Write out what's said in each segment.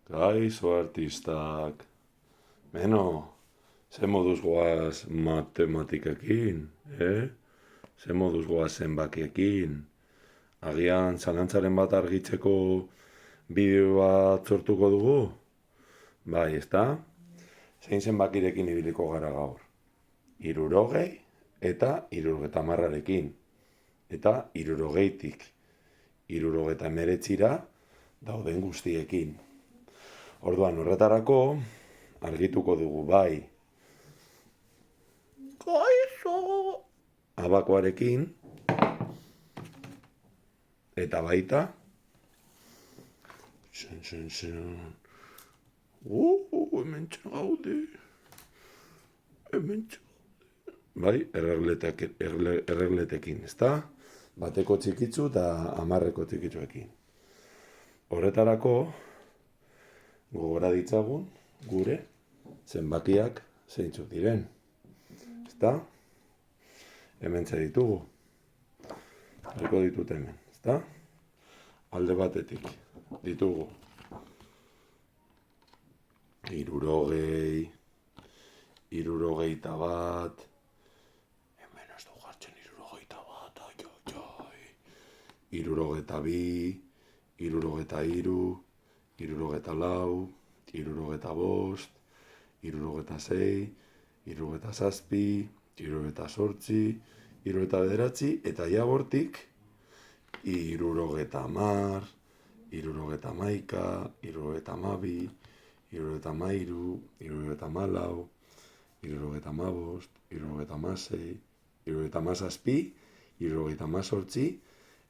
Kaixo artistak. Beno, ze moduz goaz matematikekin, Ze moduz goaz zenbakiekin. Agian zalantzaren bat argitzeko bideo bat sortuko dugu? Bai, ezta? Zein zenbakirekin ibiliko gara gaur? 60 eta 70rekin. Eta 60tik 69ra dauden guztiekin. Orduan horretarako argituko dugu bai kaixo abakoarekin eta baita hementxe gaude bai, erregletekin, ezta? Bateko txikitzu eta 10eko txikitzuekin. Horretarako gogora ditzagun gure zenbakiak zeintzuk diren. Ezta? Hementxe ditugu. Jarriko ditut hemen, ezta? Alde batetik ditugu 60, 61, hemen ez du jartzen 61, ai. 62, 63, 64, 65, 66, 67, 68, 69 eta ja hortik 70, 71, 72, 73, 74, 75, 76, 77, 78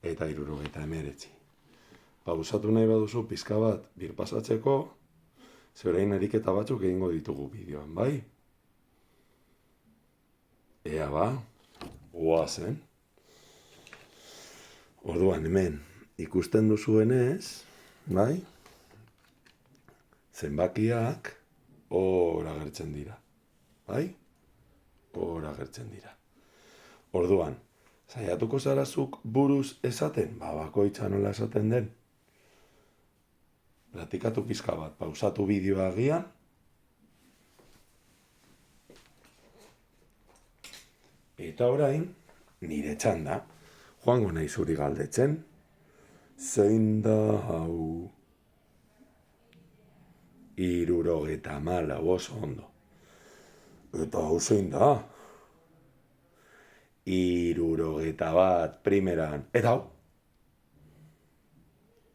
eta 79. Pausatu nahi baduzu pizka bat birpasatzeko, ze orain ariketa batzuk egingo ditugu bideoan, bai? Ea ba, goazen. Orduan hemen ikusten duzuenez, bai? Zenbakiak hor agertzen dira, bai? Hor agertzen dira. Orduan, saiatuko zarazuk buruz esaten, bakoitza nola esaten den. Platikatu pizka bat, pausatu bideoa agian. Eta orain, nire txanda, joango nahi zuri galdetzen. Zein da hau? 74, oso ondo. Eta hau zein da? 61 primeran. Eta hau?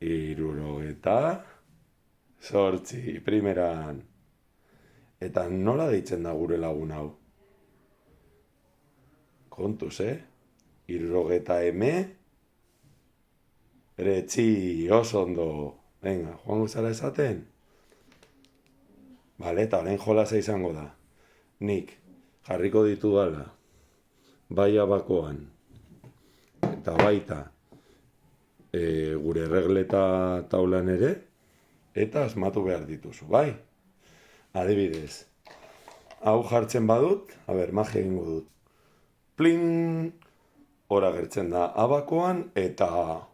68 primeran. Eta nola deitzen da gure lagun hau? Kontuz, 60 retzi, oso ondo. Venga, joango zara esaten? Bale, eta orain jolasa izango da. Nik jarriko ditu dala, bai abakoan, eta baita gure erregleta taulan ere, eta asmatu behar dituzu, bai? Adibidez, hau jartzen badut, magia egingo dut. Plin, hor agertzen da abakoan, eta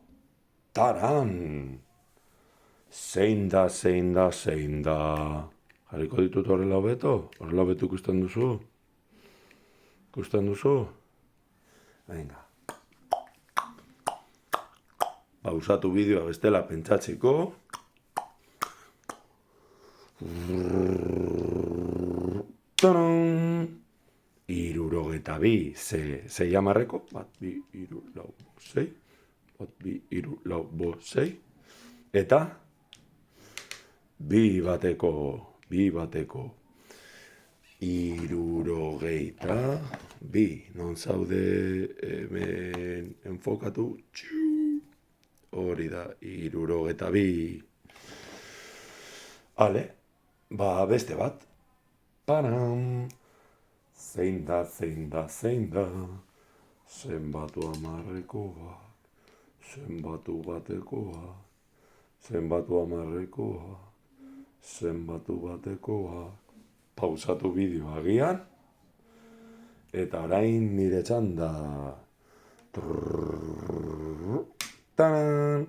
taran! Zein da. Jarriko ditut horrela hobeto? Horrela hobeto ikusten duzu? Ikusten duzu? Venga. Pausatu bideoa bestela pentsatzeko. Taran! 62, sei amarreko. 1, 2, 3, 4, 5, 6. 1, 2, 3, 4, 5, 6. Eta? 2 bateko. 62, non zaude hemen enfokatu, hori da, 62. Ale, beste bat. Param, zein da, zenbatu amarrekoak, zenbatu batekoak, zenbatu amarrekoak, zenbatu batekoak. Pausatu bideoa agian. Eta orain nire txanda. Taran!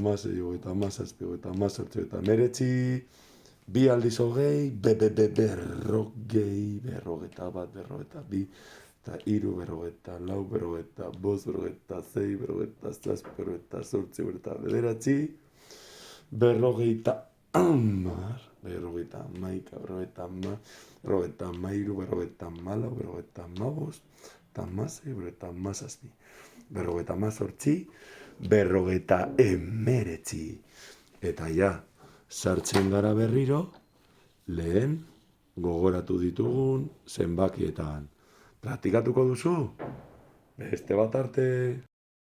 hamasei, hogeita hamazazpi, hogeita hamazortzi, hogeita hemeretzi, 2 aldiz hogei, berrogei, berrogeita bat, berrogeita bi, eta hiru, berrogeita lau, berrogeita bost, berrogeita sei, berrogeita zazpi, berrogeita zortzi, berrogeita bederatzi, berrogeita hamar, berrogeita hamaika, berrogeita hamairu, berrogeita hamalau, berrogeita hamabost, berrogeita hamasei, berrogeita hamazazpi, berrogeita hamazortzi, berrogeita hemeretzi. Eta ja, sartzen gara berriro, lehen gogoratu ditugun zenbakietan. Praktikatuko duzu? Beste bat arte.